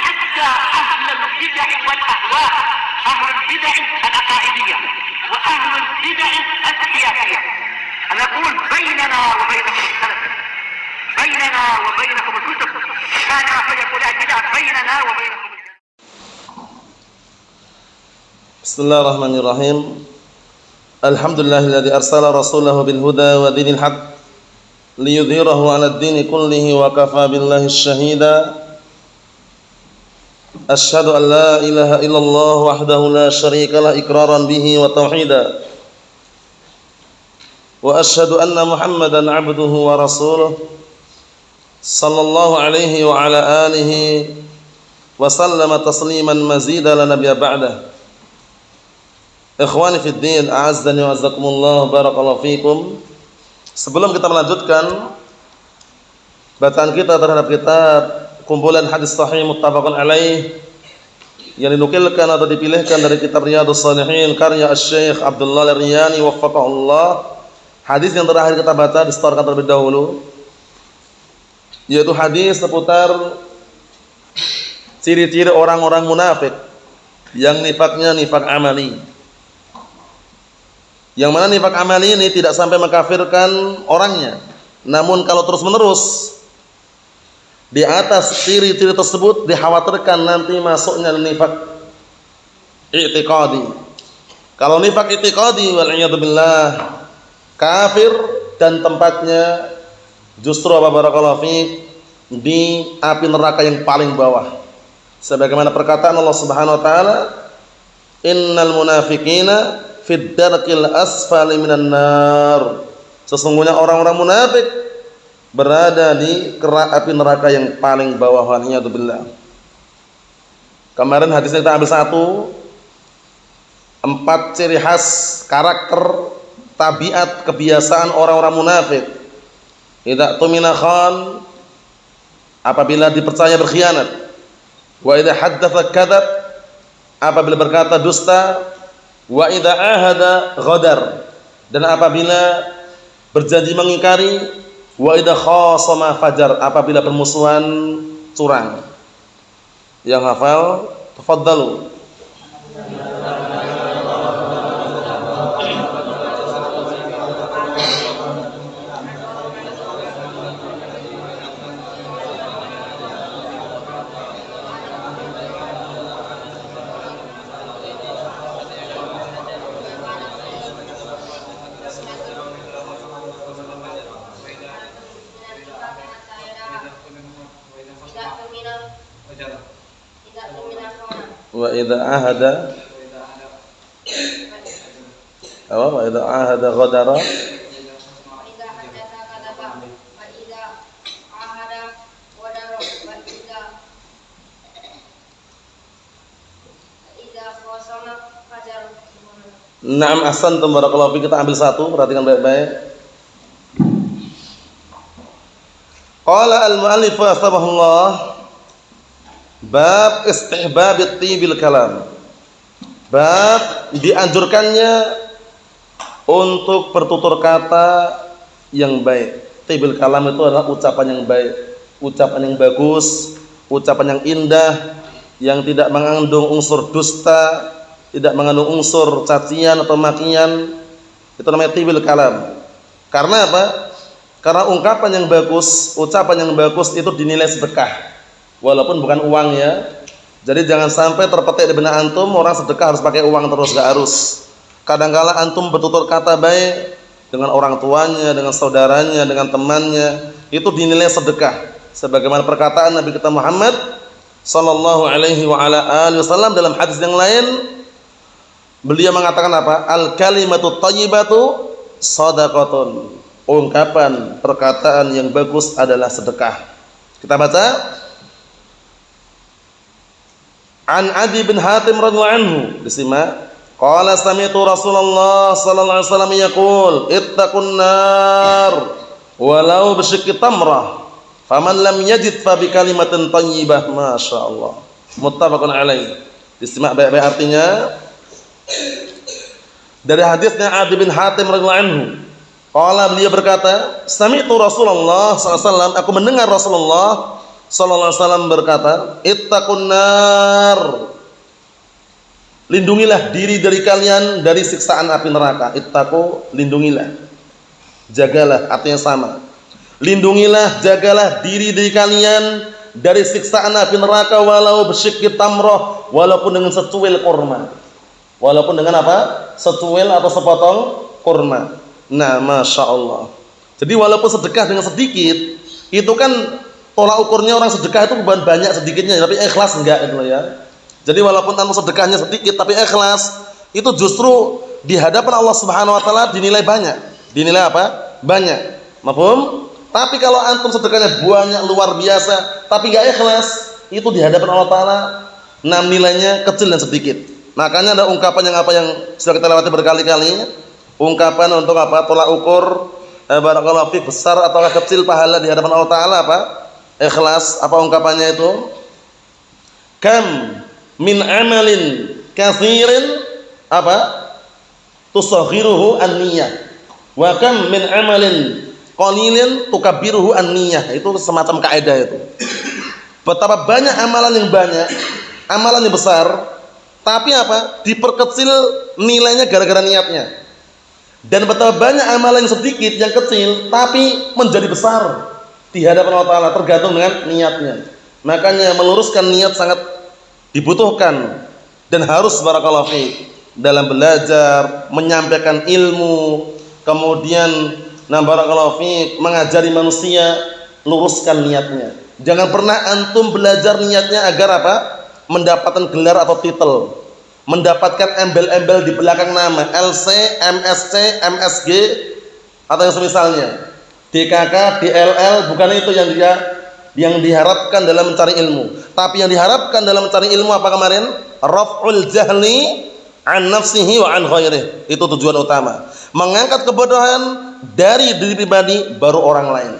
حتى أهل البدع والأهواء، أهل البدع العقائدية وأهل البدع السياسية. أنا أقول بيننا وبينكم السلف، بيننا وبينكم الكتب، كان فيقول البدع بيننا وبينكم. بسم الله الرحمن الرحيم. الحمد لله الذي أرسل رسوله بالهدى ودين الحق ليظهره على الدين كله وكفى بالله الشهيدا. أشهد أن لا إله إلا الله وحده لا شريك له إقرارا به وتوحيدا، وأشهد أن محمدا عبده ورسوله صلى الله عليه وعلى آله وسلم تسليما مزيدا لا نبي بعده. Ikhwani fid din, a'azzani wa azzakumullah, barakallahu fikum. Sebelum kita melanjutkan bacaan kita terhadap kitab kumpulan hadis sahih muttafaqun alaih yang dinukilkan atau dipilihkan dari kitab Riyadhus Shalihin karya Asy-Syaikh Abdullah Ar-Riyani waffaqahullah, hadis yang terakhir kita baca distorkan terlebih dahulu, yaitu hadis seputar ciri-ciri orang-orang munafik yang nifaknya nifak amali. Yang mana nifak amali ini tidak sampai mengkafirkan orangnya, namun kalau terus-menerus di atas ciri-ciri tersebut dikhawatirkan nanti masuknya nifak i'tiqadi. Kalau nifak i'tiqadi wal'iyadzubillah, kafir dan tempatnya justru barakallahu fiik di api neraka yang paling bawah. Sebagaimana perkataan Allah Subhanahu wa taala, innal munafiqina fid darkil asfali minan nar. Sesungguhnya orang-orang munafik berada di kerak api neraka yang paling bawah. Wal'iyadzubillah. Kemarin hadisnya kita ambil satu, 4 ciri khas karakter, tabiat, kebiasaan orang-orang munafik. Idza tumina khan, apabila dipercaya berkhianat. Wa idza haddatsa kadzab, apabila berkata dusta. Wa idza ahada ghadar, dan apabila berjanji mengingkari. Wa idza khasama fajar, apabila bermusuhan curang. Yang hafal tafadhalu. Wa idza ahada wa idza ahada ghadara Naam, ahsantum, barakallahu fiik. Kita ambil satu, perhatikan baik-baik. Qala al-mu'allif rahimahullah, bab istihbab at-tibil kalam. Bab dianjurkannya untuk bertutur kata yang baik. Tibil kalam itu adalah ucapan yang baik, ucapan yang bagus, ucapan yang indah, yang tidak mengandung unsur dusta, tidak mengandung unsur cacian atau makian. Itu namanya tibil kalam. Karena apa? Karena ungkapan yang bagus, ucapan yang bagus itu dinilai sedekah, walaupun bukan uang ya. Jadi jangan sampai terpetik di benak antum orang sedekah harus pakai uang terus, gak harus. Kadang-kala antum bertutur kata baik dengan orang tuanya, dengan saudaranya, dengan temannya, itu dinilai sedekah. Sebagaimana perkataan Nabi kita Muhammad sallallahu alaihi wa ala alihi wasallam dalam hadis yang lain, beliau mengatakan apa? Al kalimatu thayyibatu shadaqatun. Ungkapan, perkataan yang bagus adalah sedekah. Kita baca. An Adi bin Hatim radhiyallahu anhu, disimak. Qala sami'tu Rasulullah sallallahu alaihi wasallam yaqul, ittaqun nar walau bisyikki tamrah. Faman lam yajid fa bi kalimatin thayyibah. Masyaallah. Muttafaqun alaih. Disimak baik-baik artinya. Dari hadisnya Adi bin Hatim radhiyallahu anhu, qala, beliau berkata, sami'tu Rasulullah sallallahu alaihi wasallam, aku mendengar Rasulullah sallallahu alaihi wasallam berkata, "Ittaqun nar." Lindungilah diri dari kalian dari siksaan api neraka. Ittaqu, lindungilah. Jagalah, artinya sama. Lindungilah, jagalah diri dari kalian dari siksaan api neraka walau bisyikki tamrah, walaupun dengan secuil kurma. Walaupun dengan apa? Secuil atau sepotong kurma. Nah, Masya Allah. Jadi walaupun sedekah dengan sedikit, itu kan tolak ukurnya orang sedekah itu bukan banyak sedikitnya, tapi ikhlas enggak itu ya. Jadi walaupun tanpa sedekahnya sedikit tapi ikhlas, itu justru di hadapan Allah Subhanahu wa taala dinilai banyak. Dinilai apa? Banyak. Mafhum? Tapi kalau antum sedekahnya banyak luar biasa tapi enggak ikhlas, itu di hadapan Allah taala nilainya kecil dan sedikit. Makanya ada ungkapan yang sudah kita lewati berkali-kali. Ungkapan untuk apa? Tolak ukur barakallahu fiik besar atau kecil pahala di hadapan Allah taala apa? Ikhlas. Apa ungkapannya itu? Kam min amalin katsirin apa? Tusaghiruhu an-niyah. Wa kam min amalin qalilin tukabbiruhu an-niyah. Itu semacam kaidah itu. Betapa banyak amalan yang banyak, amalan yang besar, tapi apa? Diperkecil nilainya gara-gara niatnya. Dan betapa banyak amalan yang sedikit, yang kecil, tapi menjadi besar di hadapan Allah Ta'ala, tergantung dengan niatnya. Makanya meluruskan niat sangat dibutuhkan dan harus barakallahu fiik dalam belajar, menyampaikan ilmu, kemudian barakallahu fiik mengajari manusia, luruskan niatnya. Jangan pernah antum belajar niatnya agar apa? Mendapatkan gelar atau titel, mendapatkan embel-embel di belakang nama, LC, MSC, MSG atau yang semisalnya. DKK, DLL, bukan itu yang diharapkan dalam mencari ilmu. Tapi yang diharapkan dalam mencari ilmu apa kemarin? Raf'ul jahli an nafsihi wa an ghairihi. Itu tujuan utama. Mengangkat kebodohan dari diri pribadi baru orang lain.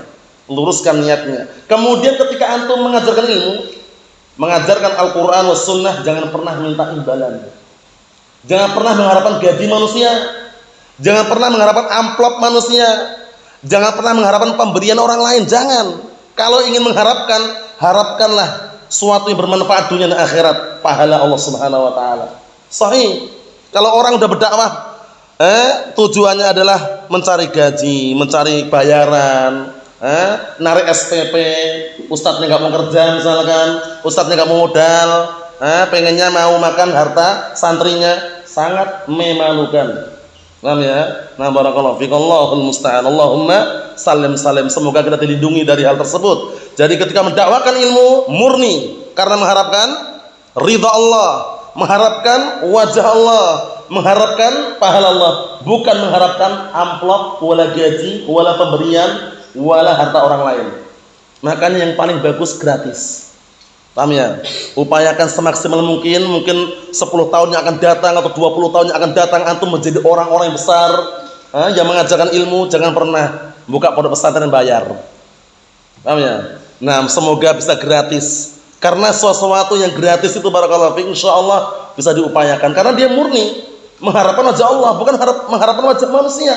Luruskan niatnya. Kemudian ketika antum mengajarkan ilmu, mengajarkan Al-Qur'an was sunnah, jangan pernah minta imbalan. Jangan pernah mengharapkan gaji manusia. Jangan pernah mengharapkan amplop manusia. Jangan pernah mengharapkan pemberian orang lain. Jangan. Kalau ingin mengharapkan, harapkanlah suatu yang bermanfaat dunia dan akhirat, pahala Allah Subhanahu wa taala. Sahih. Kalau orang udah berdakwah, tujuannya adalah mencari gaji, mencari bayaran, narik SPP, ustadznya nggak mau kerja misalkan, ustadznya nggak mau modal, pengennya mau makan harta santrinya, sangat memalukan. Paham ya? Nah, barakallahu fiik, Allahul musta'an. Allahumma salim. Semoga kita dilindungi dari hal tersebut. Jadi ketika mendakwakan ilmu murni karena mengharapkan ridha Allah, mengharapkan wajah Allah, mengharapkan pahala Allah, bukan mengharapkan amplop, wala gaji, wala pemberian, wala harta orang lain. Makanya yang paling bagus gratis. Paham ya? Upayakan semaksimal mungkin 10 tahun yang akan datang atau 20 tahun yang akan datang antum menjadi orang-orang yang besar, yang mengajarkan ilmu. Jangan pernah buka pondok pesantren bayar. Paham ya? Nah, semoga bisa gratis. Karena sesuatu yang gratis itu barakallahu fiik insyaallah bisa diupayakan karena dia murni mengharapkan wajah Allah, bukan mengharapkan wajah manusia.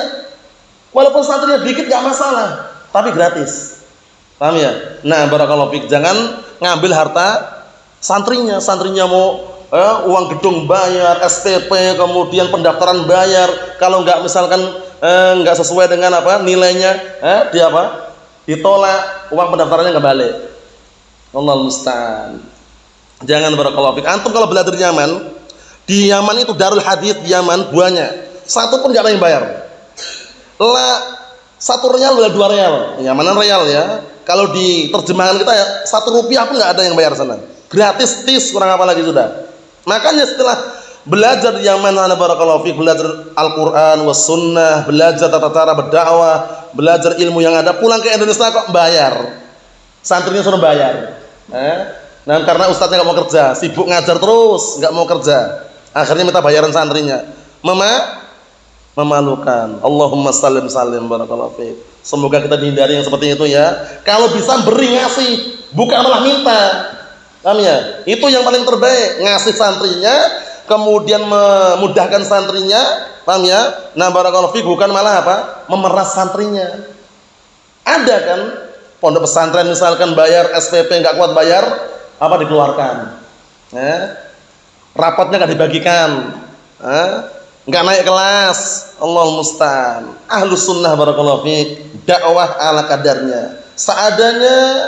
Walaupun santrinya dikit enggak masalah, tapi gratis. Paham ya? Nah, barakallahu fiik, jangan ngambil harta santrinya mau uang gedung bayar, SPP, kemudian pendaftaran bayar. Kalau enggak misalkan enggak sesuai dengan apa nilainya, dia apa? Ditolak, uang pendaftarannya enggak balik. Allahul musta'an. Jangan barakallahu fiik. Antum kalau belajar di Yaman itu Darul Hadits di Yaman banyak. Satu pun enggak ada yang bayar. Satu real adalah 2 real. Yamanan real ya. Kalau di terjemahan kita ya 1 rupiah pun enggak ada yang bayar sana. Gratis tis, kurang apa lagi sudah. Makanya setelah belajar di Yaman, barakallahu fiik, belajar Al-Qur'an was sunnah, belajar tata cara berdakwah, belajar ilmu yang ada, pulang ke Indonesia kok bayar. Santrinya suruh bayar. Nah, karena ustadznya enggak mau kerja, sibuk ngajar terus, enggak mau kerja. Akhirnya minta bayaran santrinya. Memalukan. Allahumma salim barakallahu fiik. Semoga kita dihindari yang seperti itu ya. Kalau bisa beri, ngasih, bukan malah minta. Paham ya? Itu yang paling terbaik, ngasih santrinya, kemudian memudahkan santrinya, paham ya? Nah, barakallahu fiik, bukan malah apa? Memeras santrinya. Ada kan Pondok pesantren misalkan bayar SPP nggak kuat bayar, apa dikeluarkan? Rapotnya nggak dibagikan, nggak naik kelas. Allahul musta'an. Ahlus sunnah barakallahu fiik, dakwah ala kadarnya, seadanya,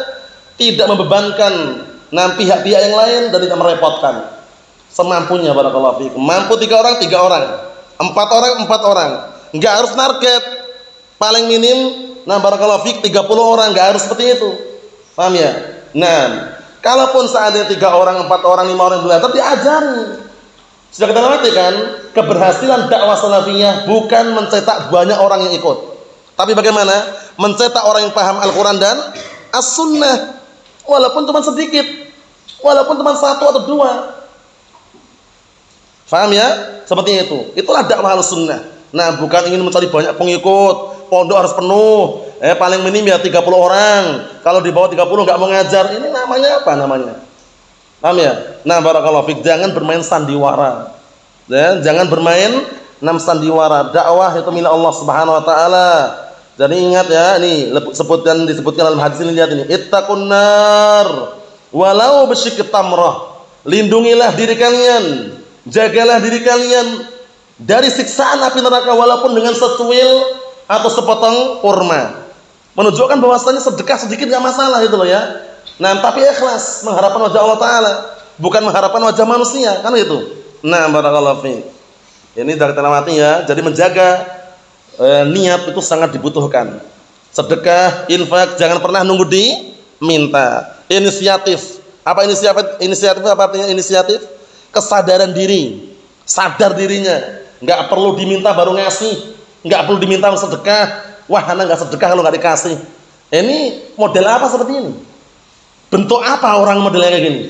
tidak membebankan pihak-pihak yang lain dan tidak merepotkan, semampunya barakallahu fiik. Mampu 3 orang 3 orang, 4 orang 4 orang, nggak harus target, paling minim barakallahu fiik 30 orang, nggak harus seperti itu, paham ya? Kalaupun seandainya 3 orang 4 orang 5 orang belajar, diajari. Sudah kita ngerti kan, keberhasilan dakwah salafiyah bukan mencetak banyak orang yang ikut, tapi bagaimana mencetak orang yang paham Al-Quran dan As-Sunnah, walaupun cuma sedikit, walaupun cuma 1 atau 2. Paham ya? Seperti itu. Itulah dakwah Al-Sunnah. Bukan ingin mencari banyak pengikut, pondok harus penuh, paling minim ya 30 orang. Kalau di bawah 30 nggak mau ngajar, ini namanya apa namanya? Paham ya? Barakallahu fiik, jangan bermain sandiwara. Jangan bermain sandiwara. Dakwah itu milik Allah Subhanahu wa taala. Jadi ingat ya, ini disebutkan dalam hadis ini, lihat ini. Ittaqun nar walau bisyikki tamrah. Lindungilah diri kalian, jagalah diri kalian dari siksaan api neraka walaupun dengan secuil atau sepotong kurma. Menunjukkan bahwasanya sedekah sedikit enggak masalah itu loh ya. Tapi ikhlas, mengharapkan wajah Allah taala, bukan mengharapkan wajah manusia, kan itu. Barakallahu fiik. Ini dari terawati ya. Jadi menjaga niat itu sangat dibutuhkan. Sedekah, infak, jangan pernah nunggu diminta. Inisiatif. Apa inisiatif? Inisiatif apa artinya inisiatif? Kesadaran diri, sadar dirinya. Enggak perlu diminta baru ngasih, enggak perlu diminta sedekah. Wah, anak enggak sedekah kalau enggak dikasih. Ini model apa seperti ini? Bentuk apa orang modelnya kayak gini?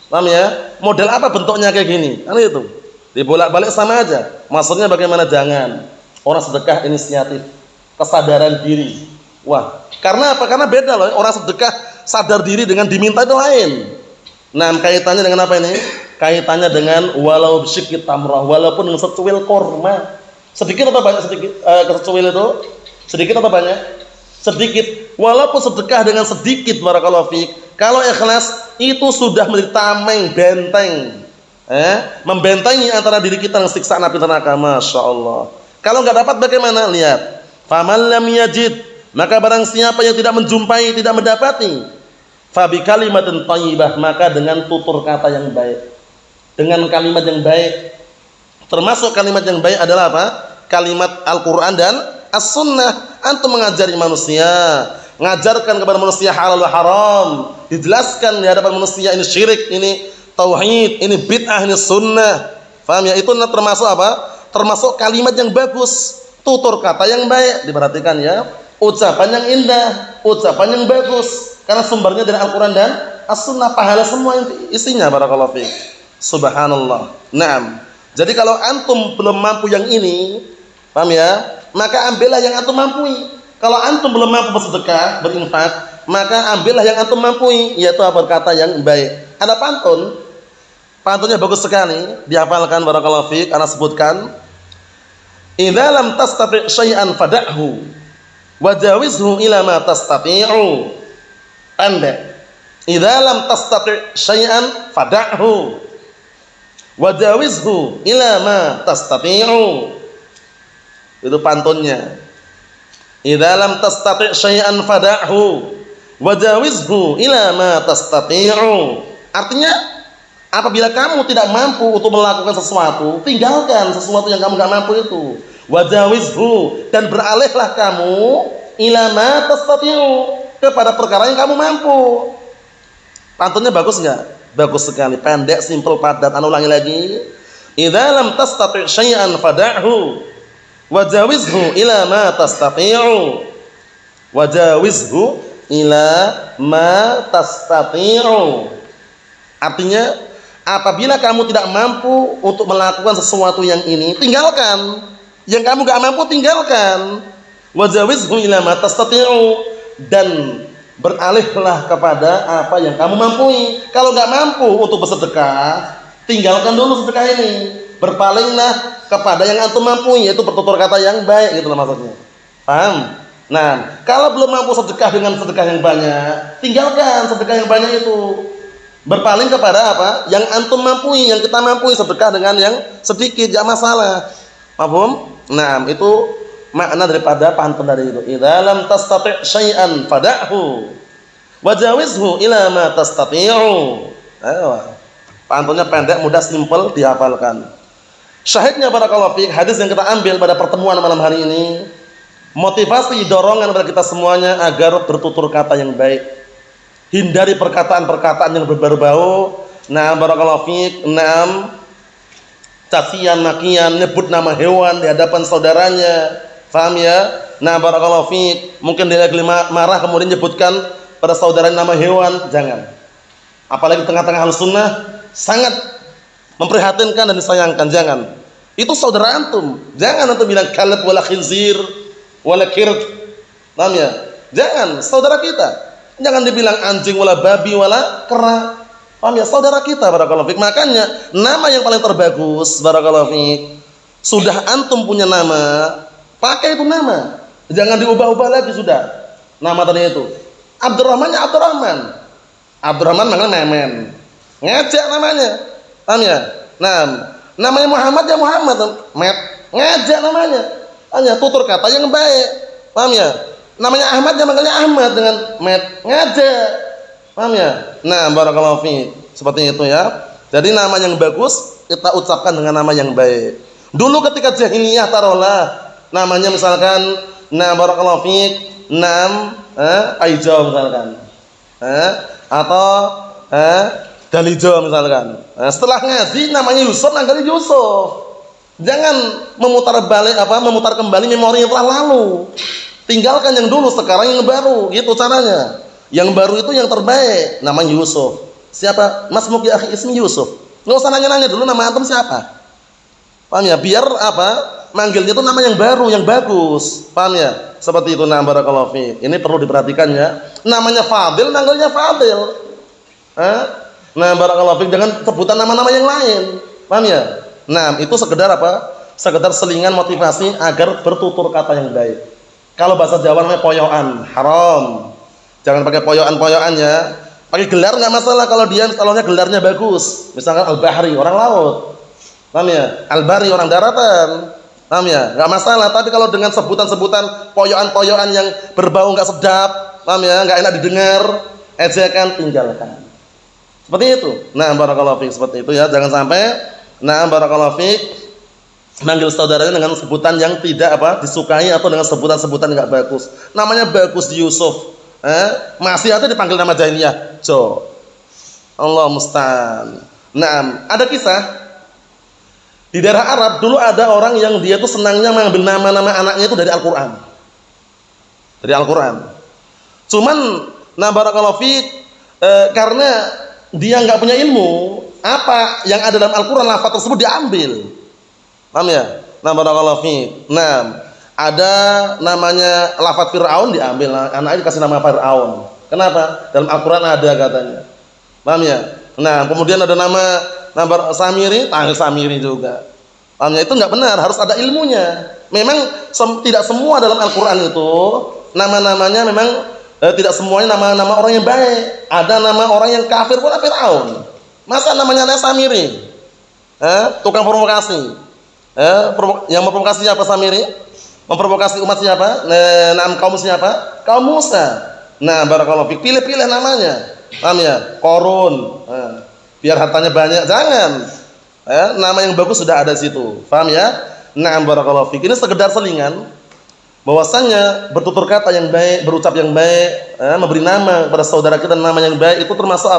Paham ya? Model apa bentuknya kayak gini? Kan itu. Dibolak-balik sama aja. Maksudnya bagaimana? Jangan. Orang sedekah inisiatif, kesadaran diri. Wah, karena apa? Karena beda loh. Orang sedekah sadar diri dengan diminta itu lain. Kaitannya dengan apa ini? Kaitannya dengan walau bisyikki tamrah, walaupun dengan secuil kurma. Sedikit atau banyak sedikit? Secuil itu sedikit atau banyak? Sedikit. Walaupun sedekah dengan sedikit, barakallahu fiik, kalau ikhlas itu sudah menjadi tameng, benteng, membentengi antara diri kita dengan siksaan api neraka. Masya Allah. Kalau nggak dapat bagaimana? Lihat. Faman lam yajid, maka barang siapa yang tidak menjumpai, tidak mendapati, fabi kalimatin thayyibah, maka dengan tutur kata yang baik, dengan kalimat yang baik. Termasuk kalimat yang baik adalah apa? Kalimat Al-Quran dan As-Sunnah. Antum mengajari manusia, ngajarkan kepada manusia halal dan haram, dijelaskan di hadapan manusia ini syirik, ini tauhid, ini bid'ah, ini sunnah. Paham ya? Itu termasuk apa? Termasuk kalimat yang bagus, tutur kata yang baik. Diperhatikan ya, ucapan yang indah, ucapan yang bagus, karena sumbernya dari Al-Quran dan As-Sunnah. Pahala semua yang isinya, barakallahu fiik. Subhanallah. Jadi kalau antum belum mampu yang ini, paham ya? Maka ambillah yang antum mampu. Kalau antum belum mampu bersedekah, berinfak, maka ambillah yang antum mampu, yaitu berkata yang baik. Ada pantun, pantunnya bagus sekali, dihafalkan barakallahu fiik. Ana sebutkan, idza lam tastati' syai'an fada'hu wajawizhu ila ma tastati'u. Pendek. Idza lam tastati' syai'an fada'hu wajawizhu ila ma tastati'u. Itu pantunnya. Idza lam tastati' syai'an fada'hu wajawizhu ila ma tastati'u. Artinya, apabila kamu tidak mampu untuk melakukan sesuatu, tinggalkan sesuatu yang kamu enggak mampu itu. Wajawizhu, dan beralihlah kamu ila ma tastati'u, kepada perkara yang kamu mampu. Pantunnya bagus enggak? Bagus sekali, pendek, simpel, padat. Anu ulangi lagi. Idza lam tastati' syai'an fada'hu wajawizhu ila ma tastati'u. Wajawizhu ila ma tastati'u. Artinya, apabila kamu tidak mampu untuk melakukan sesuatu yang ini, tinggalkan. Yang kamu enggak mampu, tinggalkan. Wajawizhu ila ma tastati'u, dan beralihlah kepada apa yang kamu mampu. Kalau enggak mampu untuk bersedekah, tinggalkan dulu sedekah ini. Berpalinglah kepada yang antum mampu, yaitu bertutur kata yang baik, gitu maksudnya. Paham? Nah, kalau belum mampu sedekah dengan sedekah yang banyak, tinggalkan sedekah yang banyak itu. Berpaling kepada apa? Yang antum mampu, yang kita mampu, sedekah dengan yang sedikit, enggak masalah. Paham? Nah, itu makna daripada pantun dari itu. Idza lam tastati' syai'an fada'hu wajawizhu ila ma tastati'u. Ayo. Pantunnya pendek, mudah, simpel, dihafalkan. Syahidnya barakallahu fiik, hadis yang kita ambil pada pertemuan malam hari ini, motivasi dorongan pada kita semuanya agar bertutur kata yang baik. Hindari perkataan-perkataan yang berbau-bau. Nah, barakallahu fiik, cacian, makian, nyebut nama hewan di hadapan saudaranya. Paham ya? Nah, barakallahu fiik, mungkin dia lagi marah kemudian nyebutkan pada saudaranya nama hewan, jangan. Apalagi tengah-tengah Ahlussunnah, sangat memprihatinkan dan disayangkan, jangan. Itu saudara antum. Jangan antum bilang kalb wala khinzir wala kirt. Paham ya? Jangan, saudara kita. Jangan dibilang anjing wala babi wala kera. Paham ya? Saudara kita, barakallahu fiik. Makanya nama yang paling terbagus, barakallahu fiik, sudah antum punya nama, pakai itu nama. Jangan diubah-ubah lagi sudah. Nama tadi itu. Abdurrahman ya Abdurrahman. Abdurrahman maknanya memen. Ngejek namanya. Paham ya? Nah, namanya Muhammad ya Muhammad, ngejek namanya. Hanya tutur kata yang baik. Paham ya? Namanya Ahmad ya manggilnya Ahmad dengan ngejek. Paham ya? Nah, barakallahu fiik. Seperti itu ya. Jadi nama yang bagus kita ucapkan dengan nama yang baik. Dulu ketika jahiliyah taruhlah namanya misalkan barakallahu fiik, Aijo misalkan. Atau Dalijo misalkan. Setelah ngaji namanya Yusuf, namanya Yusuf. Jangan memutar kembali memori yang telah lalu. Tinggalkan yang dulu, sekarang yang baru, gitu caranya. Yang baru itu yang terbaik, namanya Yusuf. Siapa? Mas Muki akhi ismi Yusuf. Enggak usah nanya-nanya dulu nama antum siapa. Paham ya? Biar manggilnya itu nama yang baru, yang bagus. Paham ya? Seperti itu, nah barakallahu fiik. Ini perlu diperhatikan ya. Namanya Fadil, manggilnya Fadil. Nah barakallahu fiik, jangan sebutan nama-nama yang lain. Paham ya? Nah, itu sekedar sekedar selingan motivasi agar bertutur kata yang baik. Kalau bahasa Jawa namanya poyokan, haram. Jangan pakai poyokan-poyokan ya. Pakai gelar enggak masalah kalau calonnya gelarnya bagus. Misalkan Al-Bahri, orang laut. Paham ya? Al-Bari, orang daratan. Paham ya? Enggak masalah, tapi kalau dengan sebutan-sebutan poyokan-poyokan yang berbau enggak sedap, paham ya? Enggak enak didengar, ejekan, tinggalkan. Seperti itu. Nah, barakallahu fiik, seperti itu ya. Jangan sampai barakallahu fiik manggil saudaranya dengan sebutan yang tidak disukai atau dengan sebutan-sebutan enggak bagus. Namanya bagus Yusuf. Masih ada dipanggil nama jahiliyah. Allah musta'an. Nah, ada kisah di daerah Arab dulu ada orang yang dia tuh senangnya mengambil nama-nama anaknya itu dari Al-Qur'an. Dari Al-Qur'an. Cuman barakallahu fiik karena dia enggak punya ilmu, apa yang ada dalam Al-Qur'an lafaz tersebut diambil. Paham ya? Barakallahu fiik. Ada namanya lafaz Fir'aun diambil, anaknya dikasih nama Fir'aun. Kenapa? Dalam Al-Qur'an ada katanya. Paham ya? Kemudian ada nama Samiri, panggil Samiri juga. Paham ya? Itu enggak benar, harus ada ilmunya. Memang tidak semua dalam Al-Qur'an itu nama-namanya memang tidak semuanya nama-nama orang yang baik. Ada nama orang yang kafir pun Fir'aun. Masa namanya Samiri? Tukang provokasi. Yang memprovokasi siapa Samiri? Memprovokasi umat siapa? Kaum siapa? Kaum Musa. Barakallahu fiik, pilih-pilih namanya. Paham ya? Korun. Biar hartanya banyak, jangan. Nama yang bagus sudah ada di situ. Paham ya? Barakallahu fiik. Ini sekedar selingan bahwasanya bertutur kata yang baik, berucap yang baik, memberi nama kepada saudara kita nama yang baik itu termasuk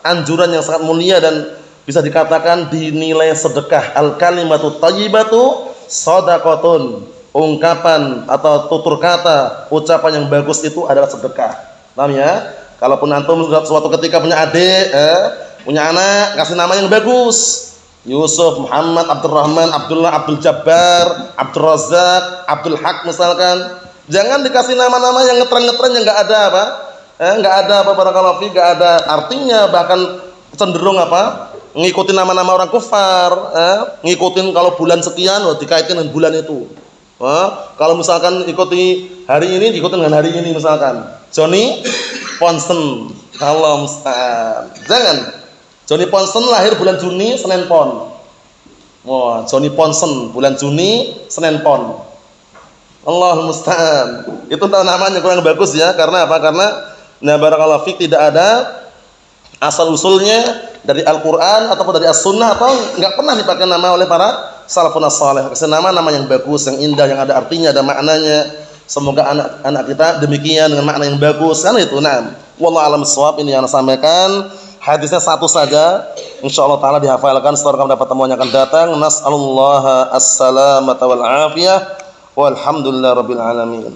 anjuran yang sangat mulia dan bisa dikatakan dinilai sedekah. Al-kalimatu thayyibatu shadaqatun. Ungkapan atau tutur kata, ucapan yang bagus itu adalah sedekah. Paham ya? Kalaupun antum suatu ketika punya adik, punya anak, kasih nama yang bagus. Yusuf, Muhammad, Abdurrahman, Abdullah, Abdul Jabbar, Abdul Razak, Abdul Haq misalkan. Jangan dikasih nama-nama yang ngetren-ngetren yang enggak ada enggak ada barakallahu fiik, enggak ada artinya, bahkan cenderung ngikutin nama-nama orang kufar, ngikutin kalau bulan sekian dikaitin dengan bulan itu. Kalau misalkan ikuti hari ini, diikuti dengan hari ini misalkan. Johnny Ponsen. Allah musta'an. Jangan. Johnny Ponsen lahir bulan Juni, Senin Pon. Wah, Johnny Ponsen bulan Juni, Senin Pon. Allah musta'an. Itu namanya kurang bagus ya. Karena apa? Karena barakallahu fik tidak ada asal usulnya dari Al-Qur'an ataupun dari As-Sunnah, atau enggak pernah dipakai nama oleh para salafun saleh. Nama yang bagus, yang indah, yang ada artinya, ada maknanya. Semoga anak-anak kita demikian dengan makna yang bagus. Kan itu. Nah, wallahu a'lam bissawab. Ini yang saya sampaikan. Hadisnya satu saja. Insyaallah taala dihafalkan setelah kamu dapat temuan yang akan datang. Nas'alullaha as-salamata wal afiyah. Walhamdulillahirabbil alamin.